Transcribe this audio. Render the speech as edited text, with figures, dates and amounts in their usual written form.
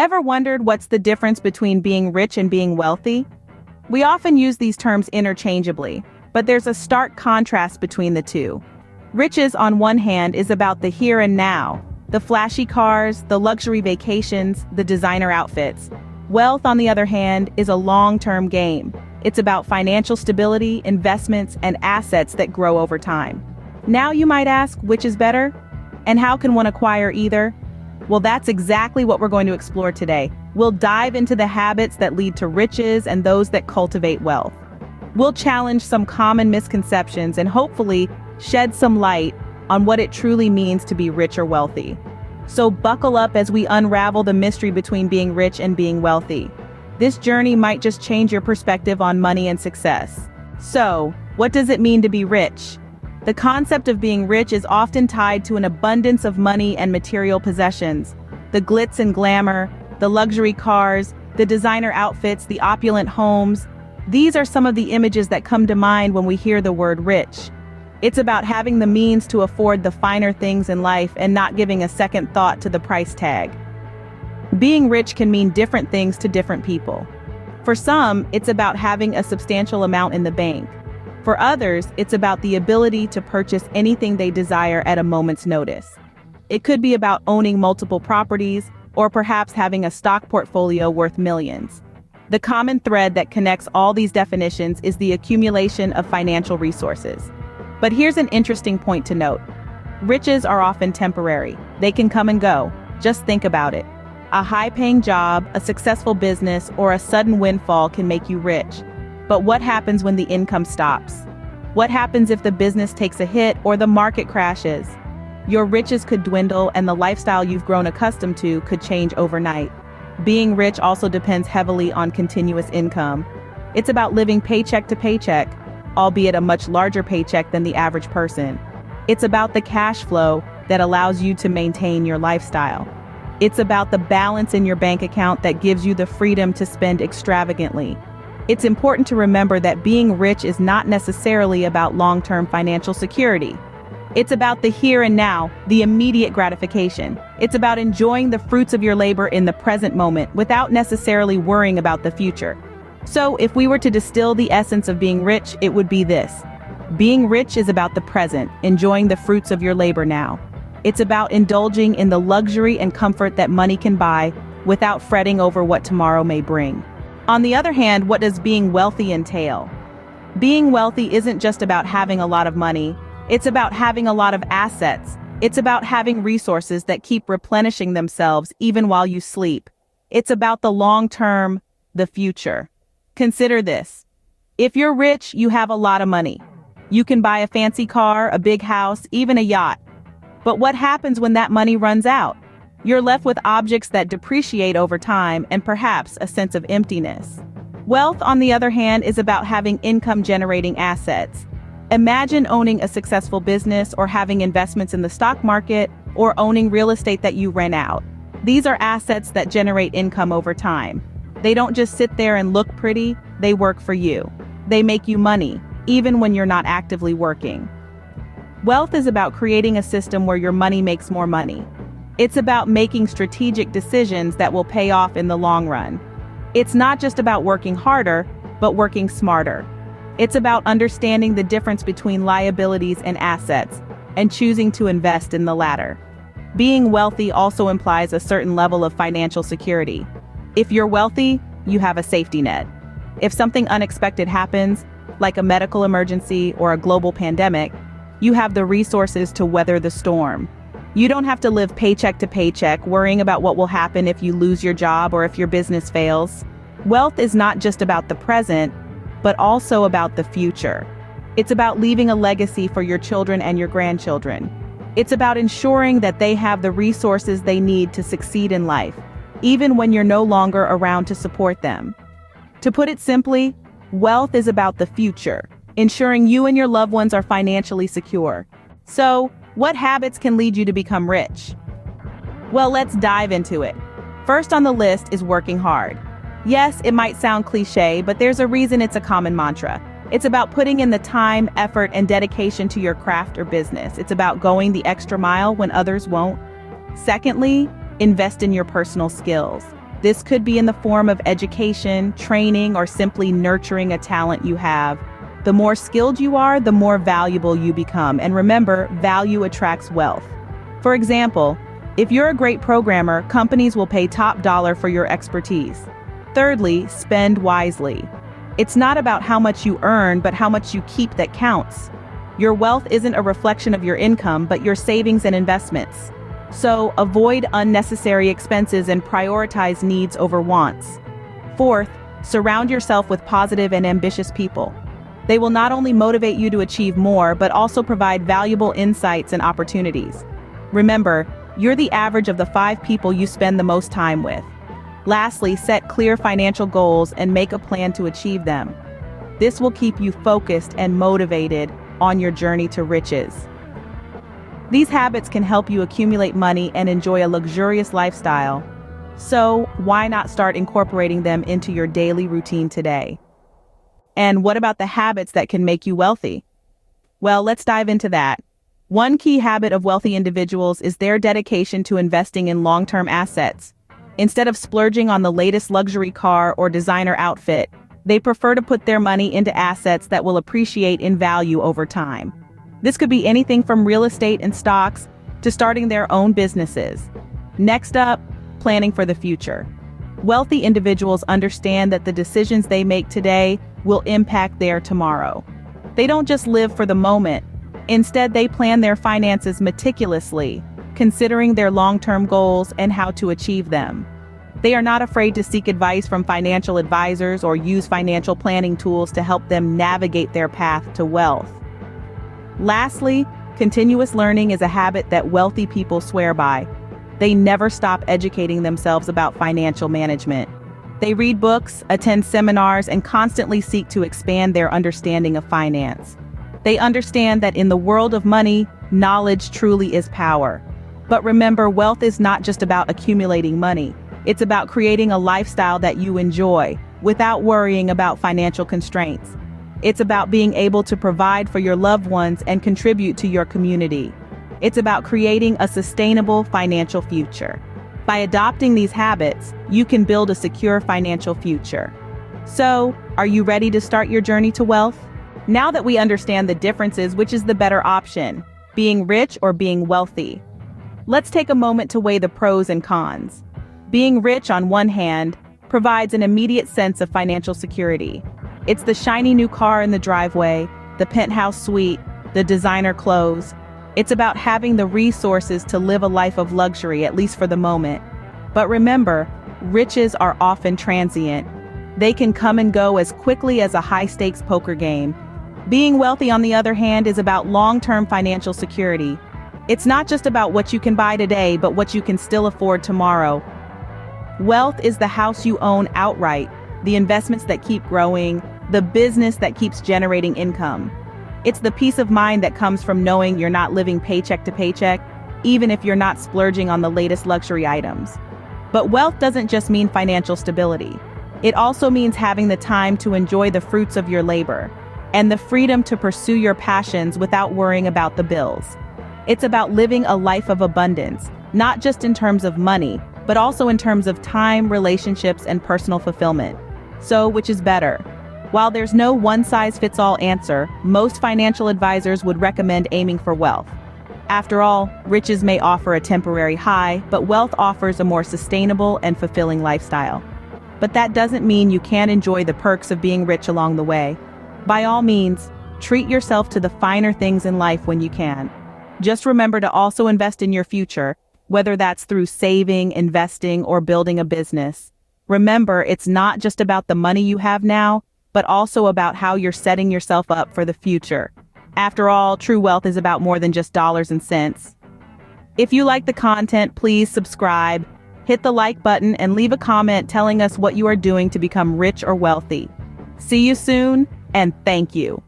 Ever wondered what's the difference between being rich and being wealthy? We often use these terms interchangeably, but there's a stark contrast between the two. Riches, on one hand, is about the here and now, the flashy cars, the luxury vacations, the designer outfits. Wealth, on the other hand, is a long-term game. It's about financial stability, investments, and assets that grow over time. Now you might ask, which is better? And how can one acquire either? Well, that's exactly what we're going to explore today. We'll dive into the habits that lead to riches and those that cultivate wealth. We'll challenge some common misconceptions and hopefully shed some light on what it truly means to be rich or wealthy. So buckle up as we unravel the mystery between being rich and being wealthy. This journey might just change your perspective on money and success. So, what does it mean to be rich? The concept of being rich is often tied to an abundance of money and material possessions. The glitz and glamour, the luxury cars, the designer outfits, the opulent homes. These are some of the images that come to mind when we hear the word rich. It's about having the means to afford the finer things in life and not giving a second thought to the price tag. Being rich can mean different things to different people. For some, it's about having a substantial amount in the bank. For others, it's about the ability to purchase anything they desire at a moment's notice. It could be about owning multiple properties, or perhaps having a stock portfolio worth millions. The common thread that connects all these definitions is the accumulation of financial resources. But here's an interesting point to note. Riches are often temporary. They can come and go. Just think about it. A high-paying job, a successful business, or a sudden windfall can make you rich. But what happens when the income stops? What happens if the business takes a hit or the market crashes? Your riches could dwindle and the lifestyle you've grown accustomed to could change overnight. Being rich also depends heavily on continuous income. It's about living paycheck to paycheck, albeit a much larger paycheck than the average person. It's about the cash flow that allows you to maintain your lifestyle. It's about the balance in your bank account that gives you the freedom to spend extravagantly. It's important to remember that being rich is not necessarily about long-term financial security. It's about the here and now, the immediate gratification. It's about enjoying the fruits of your labor in the present moment without necessarily worrying about the future. So, if we were to distill the essence of being rich, it would be this. Being rich is about the present, enjoying the fruits of your labor now. It's about indulging in the luxury and comfort that money can buy without fretting over what tomorrow may bring. On the other hand, what does being wealthy entail? Being wealthy isn't just about having a lot of money. It's about having a lot of assets. It's about having resources that keep replenishing themselves even while you sleep. It's about the long term, the future. Consider this. If you're rich, you have a lot of money. You can buy a fancy car, a big house, even a yacht. But what happens when that money runs out? You're left with objects that depreciate over time and perhaps a sense of emptiness. Wealth, on the other hand, is about having income-generating assets. Imagine owning a successful business or having investments in the stock market or owning real estate that you rent out. These are assets that generate income over time. They don't just sit there and look pretty, they work for you. They make you money, even when you're not actively working. Wealth is about creating a system where your money makes more money. It's about making strategic decisions that will pay off in the long run. It's not just about working harder, but working smarter. It's about understanding the difference between liabilities and assets, and choosing to invest in the latter. Being wealthy also implies a certain level of financial security. If you're wealthy, you have a safety net. If something unexpected happens, like a medical emergency or a global pandemic, you have the resources to weather the storm. You don't have to live paycheck to paycheck, worrying about what will happen if you lose your job or if your business fails. Wealth is not just about the present, but also about the future. It's about leaving a legacy for your children and your grandchildren. It's about ensuring that they have the resources they need to succeed in life, even when you're no longer around to support them. To put it simply, wealth is about the future, ensuring you and your loved ones are financially secure. So, what habits can lead you to become rich? Well, let's dive into it. First on the list is working hard. Yes, it might sound cliche, but there's a reason it's a common mantra. It's about putting in the time, effort, and dedication to your craft or business. It's about going the extra mile when others won't. Secondly, invest in your personal skills. This could be in the form of education, training, or simply nurturing a talent you have. The more skilled you are, the more valuable you become. And remember, value attracts wealth. For example, if you're a great programmer, companies will pay top dollar for your expertise. Thirdly, spend wisely. It's not about how much you earn, but how much you keep that counts. Your wealth isn't a reflection of your income, but your savings and investments. So, avoid unnecessary expenses and prioritize needs over wants. Fourth, surround yourself with positive and ambitious people. They will not only motivate you to achieve more, but also provide valuable insights and opportunities. Remember, you're the average of the 5 people you spend the most time with. Lastly, set clear financial goals and make a plan to achieve them. This will keep you focused and motivated on your journey to riches. These habits can help you accumulate money and enjoy a luxurious lifestyle. So, why not start incorporating them into your daily routine today? And what about the habits that can make you wealthy? Well, let's dive into that. One key habit of wealthy individuals is their dedication to investing in long-term assets. Instead of splurging on the latest luxury car or designer outfit, they prefer to put their money into assets that will appreciate in value over time. This could be anything from real estate and stocks to starting their own businesses. Next up, planning for the future. Wealthy individuals understand that the decisions they make today will impact their tomorrow. They don't just live for the moment. Instead, they plan their finances meticulously, considering their long-term goals and how to achieve them. They are not afraid to seek advice from financial advisors or use financial planning tools to help them navigate their path to wealth. Lastly, continuous learning is a habit that wealthy people swear by. They never stop educating themselves about financial management. They read books, attend seminars, and constantly seek to expand their understanding of finance. They understand that in the world of money, knowledge truly is power. But remember, wealth is not just about accumulating money. It's about creating a lifestyle that you enjoy, without worrying about financial constraints. It's about being able to provide for your loved ones and contribute to your community. It's about creating a sustainable financial future. By adopting these habits, you can build a secure financial future. So, are you ready to start your journey to wealth? Now that we understand the differences, which is the better option, being rich or being wealthy? Let's take a moment to weigh the pros and cons. Being rich, on one hand, provides an immediate sense of financial security. It's the shiny new car in the driveway, the penthouse suite, the designer clothes. It's about having the resources to live a life of luxury, at least for the moment. But remember, riches are often transient. They can come and go as quickly as a high-stakes poker game. Being wealthy, on the other hand, is about long-term financial security. It's not just about what you can buy today, but what you can still afford tomorrow. Wealth is the house you own outright, the investments that keep growing, the business that keeps generating income. It's the peace of mind that comes from knowing you're not living paycheck to paycheck, even if you're not splurging on the latest luxury items. But wealth doesn't just mean financial stability. It also means having the time to enjoy the fruits of your labor, and the freedom to pursue your passions without worrying about the bills. It's about living a life of abundance, not just in terms of money, but also in terms of time, relationships, and personal fulfillment. So, which is better? While there's no one-size-fits-all answer, most financial advisors would recommend aiming for wealth. After all, riches may offer a temporary high, but wealth offers a more sustainable and fulfilling lifestyle. But that doesn't mean you can't enjoy the perks of being rich along the way. By all means, treat yourself to the finer things in life when you can. Just remember to also invest in your future, whether that's through saving, investing, or building a business. Remember, it's not just about the money you have now, but also about how you're setting yourself up for the future. After all, true wealth is about more than just dollars and cents. If you like the content, please subscribe, hit the like button, and leave a comment telling us what you are doing to become rich or wealthy. See you soon, and thank you.